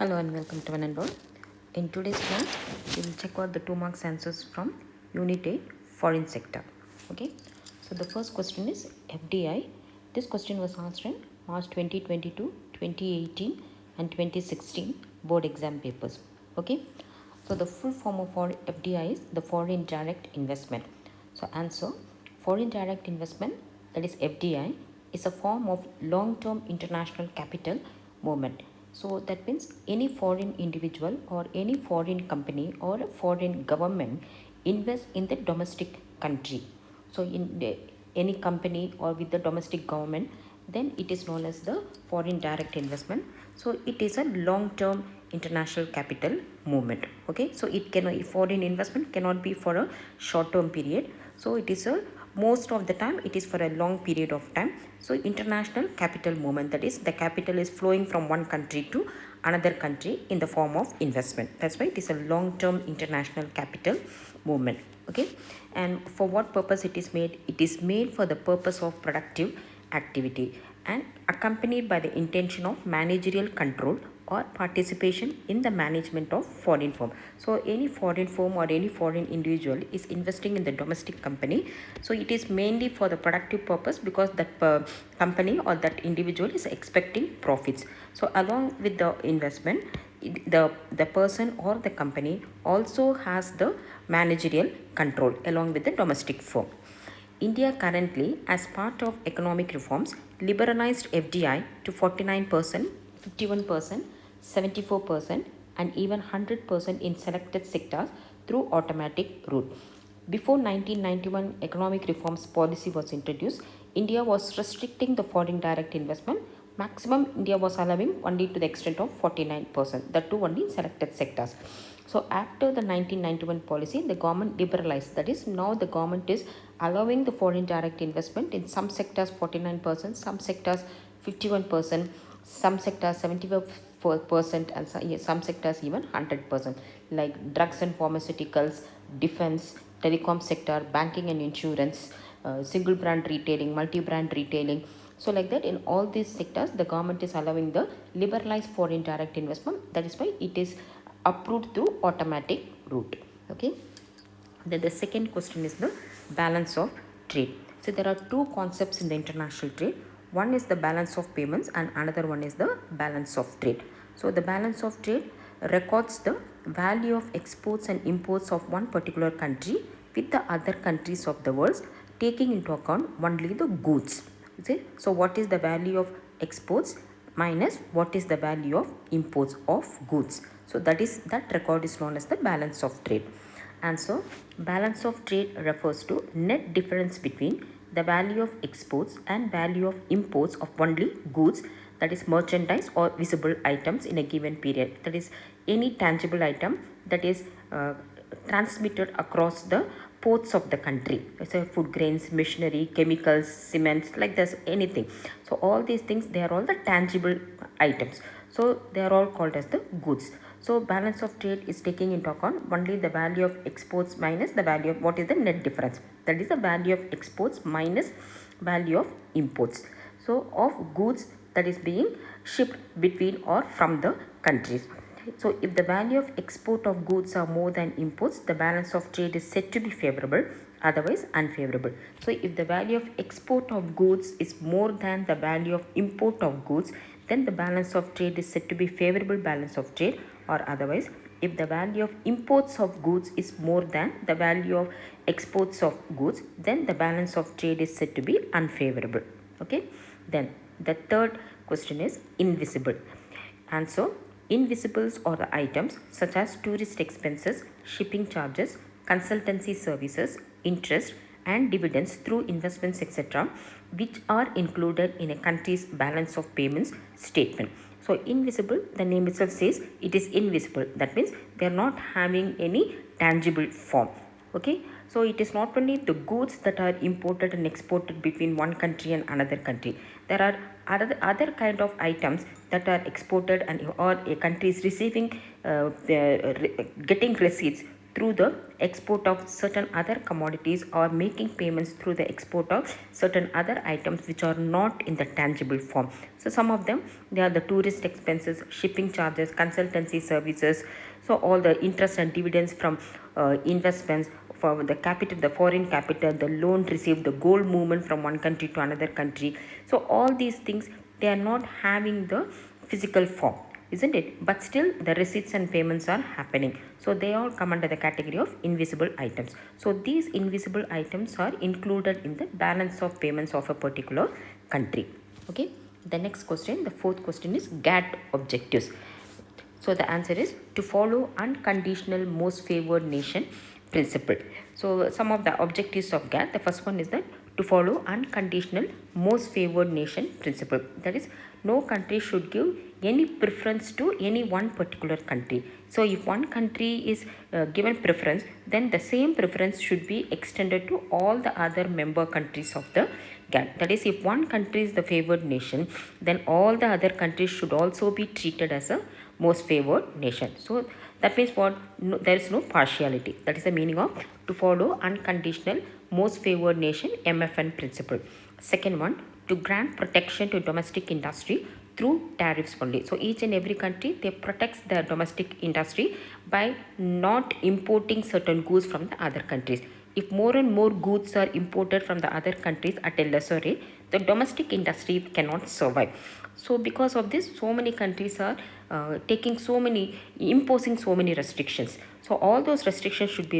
Hello and welcome to one and all. In today's class, we will check out the 2 marks answers from Unit 8 Foreign Sector. Okay, so the first question is FDI. This question was asked in March 2022, 2018 and 2016 board exam papers. Okay, so the full form of FDI is the foreign direct investment. So answer, foreign direct investment, that is FDI, is a form of long-term international capital movement. So that means any foreign individual or any foreign company or a foreign government invest in the domestic country. So in any company or with the domestic government, then it is known as the foreign direct investment. So it is a long-term international capital movement. Okay, so it cannot, foreign investment cannot be for a short-term period. So it is a most of the time it is for a long period of time. So international capital movement, that is the capital is flowing from one country to another country in the form of investment. That's why it is a long-term international capital movement. Okay, and for what purpose it is made? It is made for the purpose of productive activity and accompanied by the intention of managerial control or participation in the management of foreign firm. So any foreign firm or any foreign individual is investing in the domestic company. So it is mainly for the productive purpose because that company or that individual is expecting profits. So along with the investment, the person or the company also has the managerial control along with the domestic firm. India currently, as part of economic reforms, liberalized FDI to 49%, 51%, 74%, and even 100% in selected sectors through automatic route. Before 1991 economic reforms policy was introduced, India was restricting the foreign direct investment. Maximum India was allowing only to the extent of 49%, that too only in selected sectors. So after the 1991 policy, the government liberalized. That is, now the government is allowing the foreign direct investment in some sectors 49%, some sectors 51%, some sectors 75%, and some sectors even 100%, like drugs and pharmaceuticals, defense, telecom sector, banking and insurance, single brand retailing, multi-brand retailing. So like that, in all these sectors, the government is allowing the liberalized foreign direct investment. That is why it is approved through automatic route. Okay. Then the second question is the balance of trade. So there are two concepts in the international trade. One is the balance of payments and another one is the balance of trade. So the balance of trade records the value of exports and imports of one particular country with the other countries of the world, taking into account only the goods. See? So what is the value of exports minus what is the value of imports of goods. So that record is known as the balance of trade. And so balance of trade refers to net difference between the value of exports and value of imports of only goods, that is merchandise or visible items in a given period. That is any tangible item that is transmitted across the ports of the country. So food grains, machinery, chemicals, cements, like this, anything. So all these things, they are all the tangible items. So they are all called as the goods. So balance of trade is taking into account only the value of exports minus the value of what is the net difference. That is the value of exports minus value of imports. So of goods that is being shipped between or from the countries. So if the value of export of goods are more than imports, the balance of trade is said to be favorable, otherwise unfavorable. So if the value of export of goods is more than the value of import of goods, then the balance of trade is said to be favorable balance of trade, or otherwise if the value of imports of goods is more than the value of exports of goods, then the balance of trade is said to be unfavorable. Okay, then the third question is invisible. And so invisibles are the items such as tourist expenses, shipping charges, consultancy services, interest and dividends through investments, etc., which are included in a country's balance of payments statement. So invisible, the name itself says it is invisible. That means they are not having any tangible form. Okay, so it is not only the goods that are imported and exported between one country and another country. There are other kind of items that are exported and or a country is receiving getting receipts through the export of certain other commodities or making payments through the export of certain other items which are not in the tangible form. So some of them, they are the tourist expenses, shipping charges, consultancy services, so all the interest and dividends from investments, for the capital, the foreign capital, the loan received, the gold movement from one country to another country. So all these things, they are not having the physical form, isn't it? But still the receipts and payments are happening. So they all come under the category of invisible items. So these invisible items are included in the balance of payments of a particular country. Okay. The next question, the fourth question is GATT objectives. So the answer is to follow unconditional most favored nation principle. So some of the objectives of GATT, the first one is that to follow unconditional most favored nation principle. That is, no country should give any preference to any one particular country. So if one country is given preference, then the same preference should be extended to all the other member countries of the GATT. That is, if one country is the favored nation, then all the other countries should also be treated as a most favored nation. So that means what? No, there is no partiality. That is the meaning of to follow unconditional most favored nation MFN principle. Second one, to grant protection to domestic industry through tariffs only. So each and every country, they protects their domestic industry by not importing certain goods from the other countries. If more and more goods are imported from the other countries at a lesser rate, the domestic industry cannot survive. So because of this, so many countries are imposing so many restrictions. So all those restrictions should be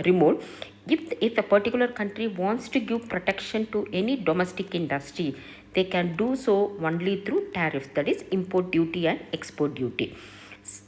removed. If a particular country wants to give protection to any domestic industry, they can do so only through tariffs, that is import duty and export duty.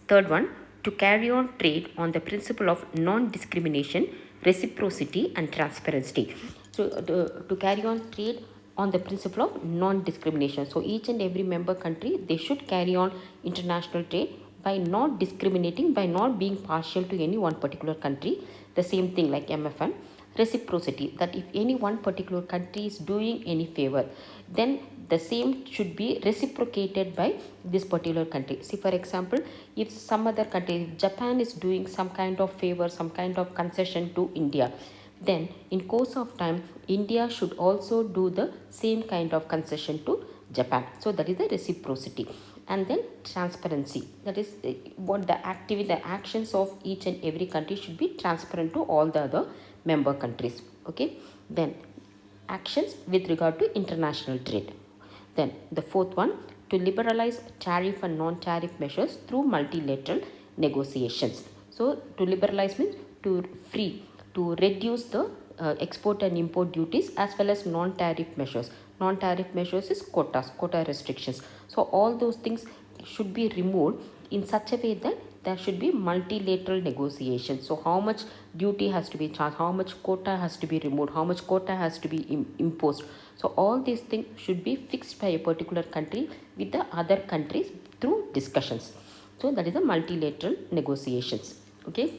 Third one, to carry on trade on the principle of non-discrimination, reciprocity and transparency. So to carry on trade on the principle of non-discrimination. So each and every member country, they should carry on international trade by not discriminating, by not being partial to any one particular country. The same thing like MFN. Reciprocity, that if any one particular country is doing any favor, then the same should be reciprocated by this particular country. See, for example, if some other country, if Japan is doing some kind of favor, some kind of concession to India, then in course of time, India should also do the same kind of concession to Japan. So that is the reciprocity. And then transparency, that is what the actions of each and every country should be transparent to all the other member countries. Okay. Then actions with regard to international trade. Then the fourth one, to liberalize tariff and non-tariff measures through multilateral negotiations. So to liberalize means to reduce the export and import duties as well as non-tariff measures. Non-tariff measures is quota restrictions. So all those things should be removed in such a way that there should be multilateral negotiations. So how much duty has to be charged, how much quota has to be removed, how much quota has to be imposed. So all these things should be fixed by a particular country with the other countries through discussions. So that is the multilateral negotiations. Okay.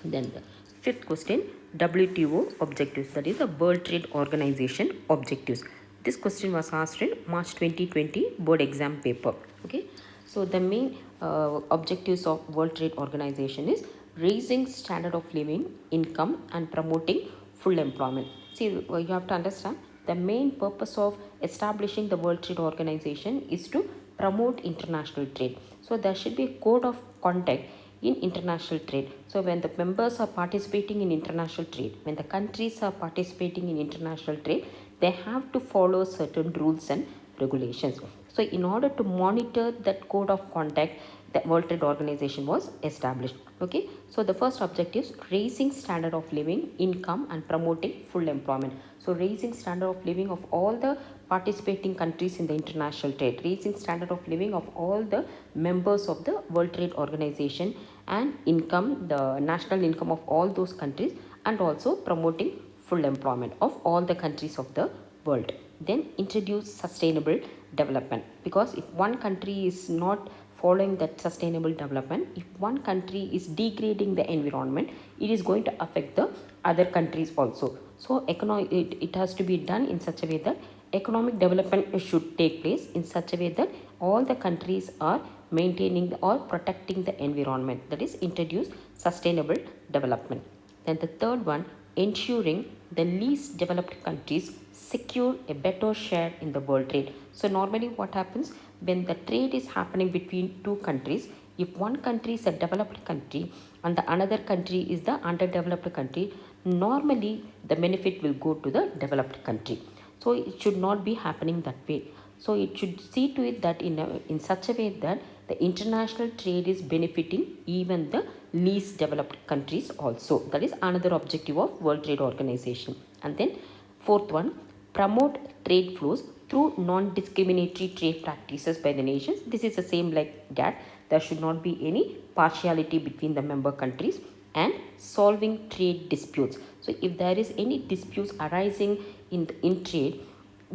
Then the fifth question, WTO objectives, that is the World Trade Organization objectives. This question was asked in March 2020 board exam paper. Okay. So the main objectives of World Trade Organization is raising standard of living, income and promoting full employment. See, you have to understand the main purpose of establishing the World Trade Organization is to promote international trade. So there should be a code of conduct in international trade. So when the members are participating in international trade, when the countries are participating in international trade, they have to follow certain rules and regulations. So in order to monitor that code of conduct, the World Trade Organization was established. Okay. So the first objective is raising standard of living, income and promoting full employment. So raising standard of living of all the participating countries in the international trade, raising standard of living of all the members of the World Trade Organization and income, the national income of all those countries, and also promoting full employment of all the countries of the world. Then introduce sustainable development, because if one country is not following that sustainable development, if one country is degrading the environment, it is going to affect the other countries also. So it has to be done in such a way that economic development should take place in such a way that all the countries are maintaining or protecting the environment, that is introduce sustainable development. Then the third one, ensuring the least developed countries secure a better share in the world trade. So normally what happens when the trade is happening between two countries, if one country is a developed country and the another country is the underdeveloped country, normally the benefit will go to the developed country. So it should not be happening that way. So it should see to it that in such a way that the international trade is benefiting even the least developed countries also. That is another objective of World Trade Organization. And then fourth one, promote trade flows through non-discriminatory trade practices by the nations. This is the same like GATT. There should not be any partiality between the member countries. And solving trade disputes. So if there is any disputes arising in trade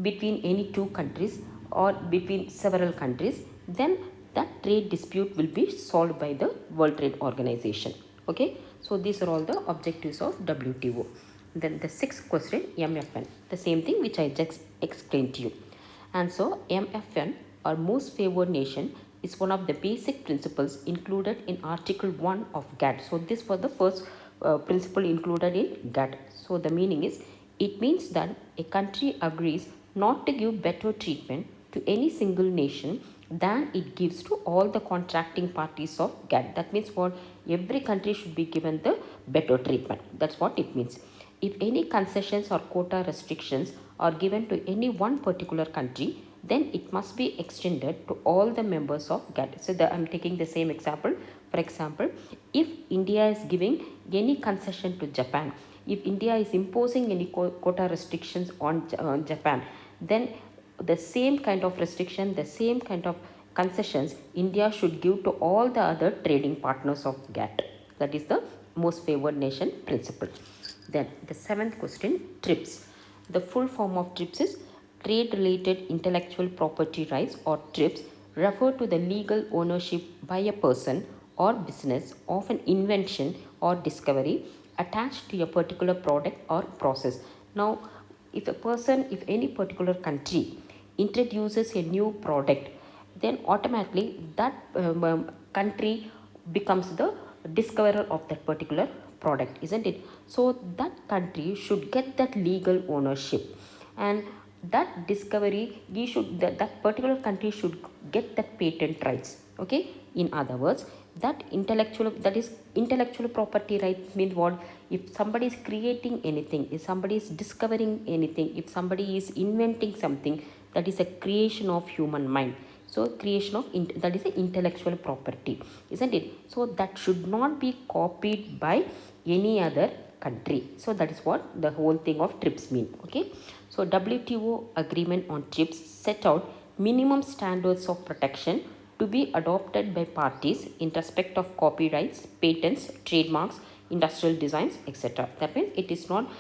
between any two countries or between several countries, then that trade dispute will be solved by the World Trade Organization. Okay, so these are all the objectives of WTO. Then the sixth question, MFN, the same thing which I just explained to you. And so MFN, or most favored nation, is one of the basic principles included in Article 1 of GATT. So this was the first principle included in GATT. So the meaning is, it means that a country agrees not to give better treatment to any single nation than it gives to all the contracting parties of GATT. That means what? Every country should be given the better treatment. That's what it means. If any concessions or quota restrictions are given to any one particular country, then it must be extended to all the members of GATT. So I'm taking the same example. For example, if India is giving any concession to Japan, if India is imposing any quota restrictions on Japan, then the same kind of restriction, the same kind of concessions India should give to all the other trading partners of GATT. That is the most favored nation principle. Then the seventh question, TRIPS. The full form of TRIPS is Trade Related Intellectual Property Rights, or TRIPS, refer to the legal ownership by a person or business of an invention or discovery attached to a particular product or process. Now, if any particular country introduces a new product, then automatically that country becomes the discoverer of that particular product, isn't it? So that country should get that legal ownership, and that discovery, that particular country should get that patent rights. Okay, in other words, that is intellectual property rights means what? If somebody is creating anything, if somebody is discovering anything, if somebody is inventing something, that is a creation of human mind. So creation of that is an intellectual property, isn't it? So that should not be copied by any other country. So that is what the whole thing of TRIPS mean. Okay, so WTO agreement on TRIPS set out minimum standards of protection to be adopted by parties in respect of copyrights, patents, trademarks, industrial designs, etc. That means it is not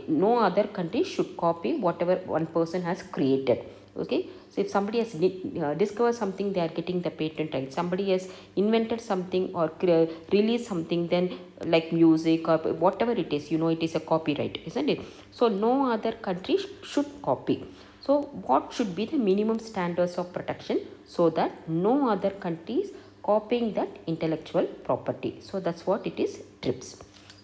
no other country should copy whatever one person has created. Okay, so if somebody has discovered something, they are getting the patent right. Somebody has invented something or released something, then like music or whatever it is, it is a copyright, isn't it? So no other country should copy. So what should be the minimum standards of protection so that no other countries copying that intellectual property? So that's what it is, TRIPS.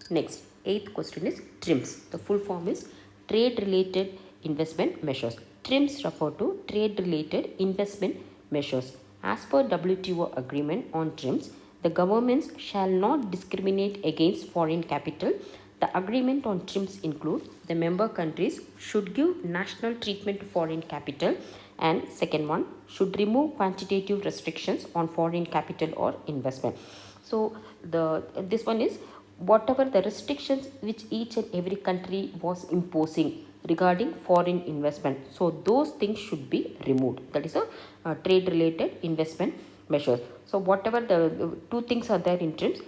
Next, eighth question is TRIMS. The full form is Trade Related Investment Measures. TRIMS refer to Trade Related Investment Measures. As per WTO agreement on TRIMS, the governments shall not discriminate against foreign capital. The agreement on TRIMS include the member countries should give national treatment to foreign capital, and second one, should remove quantitative restrictions on foreign capital or investment. So this one is whatever the restrictions which each and every country was imposing regarding foreign investment, so those things should be removed. That is a trade related investment measures. So whatever the two things are there in TRIMS,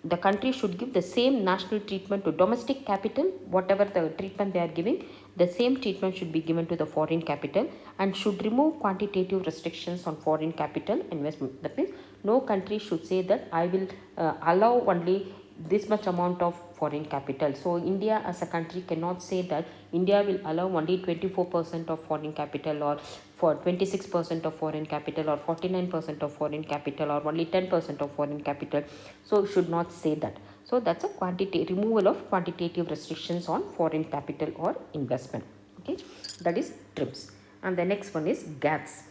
the country should give the same national treatment to domestic capital, whatever the treatment they are giving, the same treatment should be given to the foreign capital, and should remove quantitative restrictions on foreign capital investment. That means no country should say that I will allow only this much amount of foreign capital. So India as a country cannot say that India will allow only 24% of foreign capital, or for 26% of foreign capital, or 49% of foreign capital, or only 10% of foreign capital. So should not say that. So that's a removal of quantitative restrictions on foreign capital or investment. Okay, that is TRIPS. And the next one is GATS.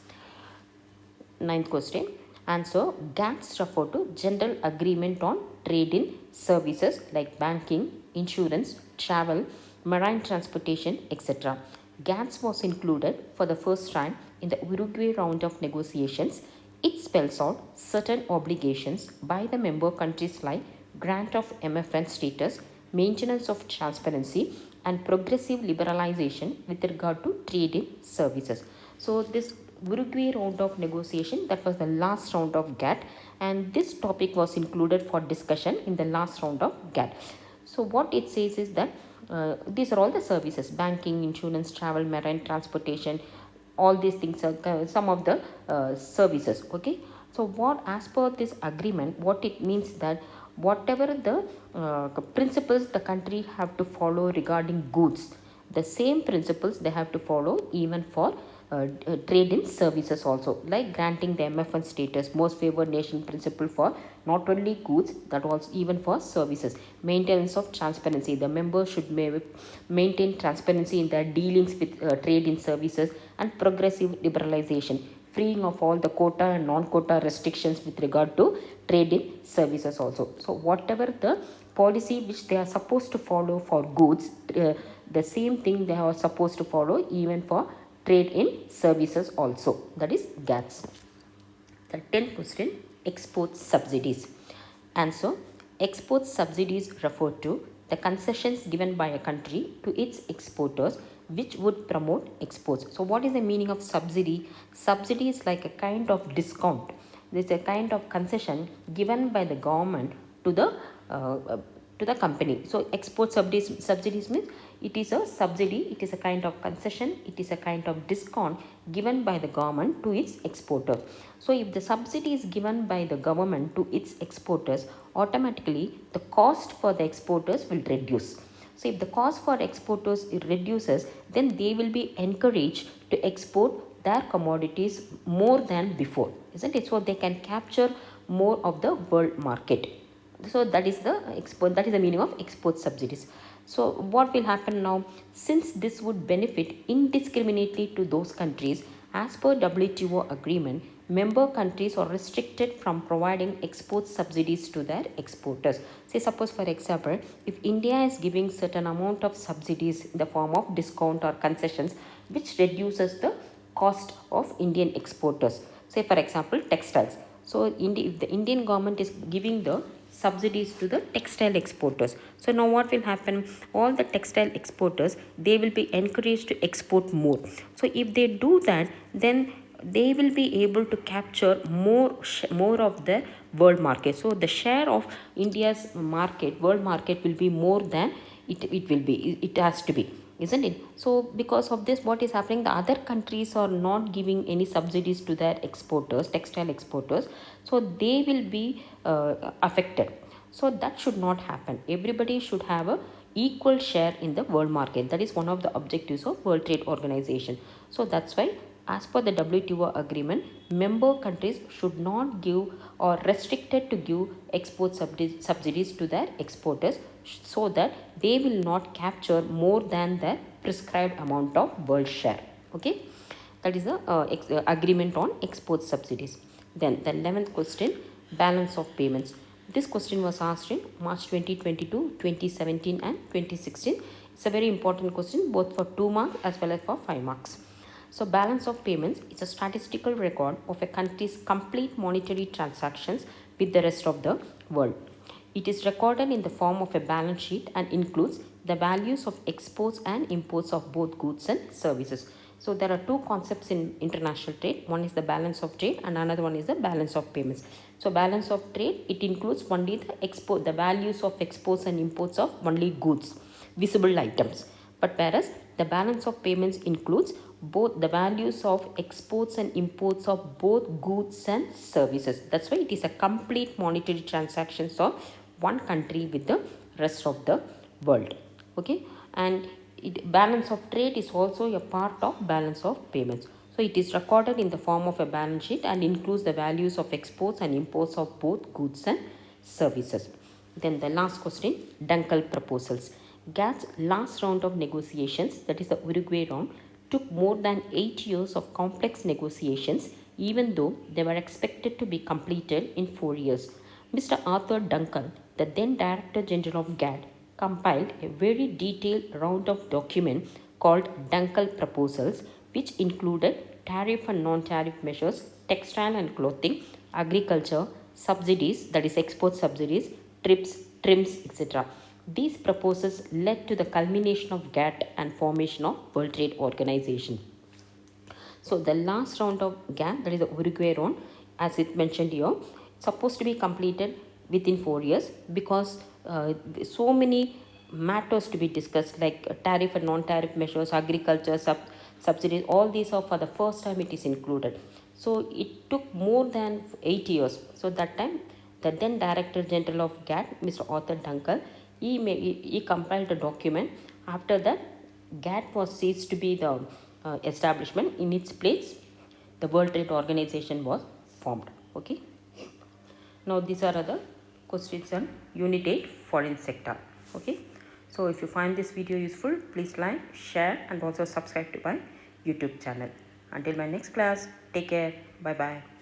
Ninth question. Answer. GATS refer to General Agreement on Trade in Services like banking, insurance, travel, marine transportation, etc. GATS was included for the first time in the Uruguay round of negotiations. It spells out certain obligations by the member countries like grant of MFN status, maintenance of transparency, and progressive liberalization with regard to trade in services. So this Uruguay round of negotiation, that was the last round of GATT, and this topic was included for discussion in the last round of GATT. So what it says is that these are all the services: banking, insurance, travel, marine transportation. All these things are some of the services. Okay, so what, as per this agreement, what it means that whatever the principles the country have to follow regarding goods, the same principles they have to follow even for trade in services also, like granting the MFN status, most favored nation principle, for not only goods, that was even for services. Maintenance of transparency, the members should maintain transparency in their dealings with trade in services. And progressive liberalization, freeing of all the quota and non-quota restrictions with regard to trade in services also. So whatever the policy which they are supposed to follow for goods, the same thing they are supposed to follow even for trade in services also, that is GATS. The 10th question, export subsidies. Answer. Export subsidies refer to the concessions given by a country to its exporters which would promote exports. So what is the meaning of subsidy? Subsidy is like a kind of discount. This is a kind of concession given by the government to the company. So export subsidies means it is a subsidy, it is a kind of concession, it is a kind of discount given by the government to its exporter. So if the subsidy is given by the government to its exporters, automatically the cost for the exporters will reduce. So if the cost for exporters reduces, then they will be encouraged to export their commodities more than before, isn't it? So they can capture more of the world market. So that is the meaning of export subsidies. So what will happen now? Since this would benefit indiscriminately to those countries, as per WTO agreement, member countries are restricted from providing export subsidies to their exporters. Say suppose for example, if India is giving certain amount of subsidies in the form of discount or concessions which reduces the cost of Indian exporters. Say for example textiles. So if the Indian government is giving the subsidies to the textile exporters, so now what will happen? All the textile exporters, they will be encouraged to export more. So if they do that, then they will be able to capture more of the world market. So the share of India's market, world market, will be more than it has to be, isn't it? So because of this, what is happening? The other countries are not giving any subsidies to their exporters, textile exporters, so they will be affected. So that should not happen. Everybody should have a equal share in the world market. That is one of the objectives of World Trade Organization. So that's why, as per the WTO agreement, member countries should not give or restricted to give export subsidies to their exporters, so that they will not capture more than the prescribed amount of world share. Okay, that is the agreement on export subsidies. Then the 11th question, balance of payments. This question was asked in March 2022, 2017 and 2016. It's a very important question both for 2 marks as well as for 5 marks. So balance of payments is a statistical record of a country's complete monetary transactions with the rest of the world. It is recorded in the form of a balance sheet and includes the values of exports and imports of both goods and services. So there are two concepts in international trade. One is the balance of trade and another one is the balance of payments. So balance of trade, it includes only the values of exports and imports of only goods, visible items. But whereas the balance of payments includes both the values of exports and imports of both goods and services. That's why it is a complete monetary transactions of one country with the rest of the world. Okay, and balance of trade is also a part of balance of payments. So it is recorded in the form of a balance sheet and includes the values of exports and imports of both goods and services. Then the last question, Dunkel proposals. GATT's last round of negotiations, that is the Uruguay round, took more than 8 years of complex negotiations, even though they were expected to be completed in 4 years. Mr. Arthur Dunkel, the then Director General of GATT, compiled a very detailed round of document called Dunkel proposals, which included tariff and non-tariff measures, textile and clothing, agriculture, subsidies, that is export subsidies, trims, etc. These proposals led to the culmination of GATT and formation of World Trade Organization. So the last round of GATT, that is the Uruguay round, as it mentioned here, supposed to be completed within 4 years because so many matters to be discussed like tariff and non-tariff measures, agriculture, subsidies, all these are for the first time it is included. So it took more than 8 years. So that time the then Director General of GATT, Mr. Arthur Dunkel, he compiled a document. After that, GATT was ceased to be the establishment. In its place, the World Trade Organization was formed. Okay. Now these are other questions on Unit 8 Foreign Sector. Okay. So if you find this video useful, please like, share and also subscribe to my YouTube channel. Until my next class, take care. Bye bye.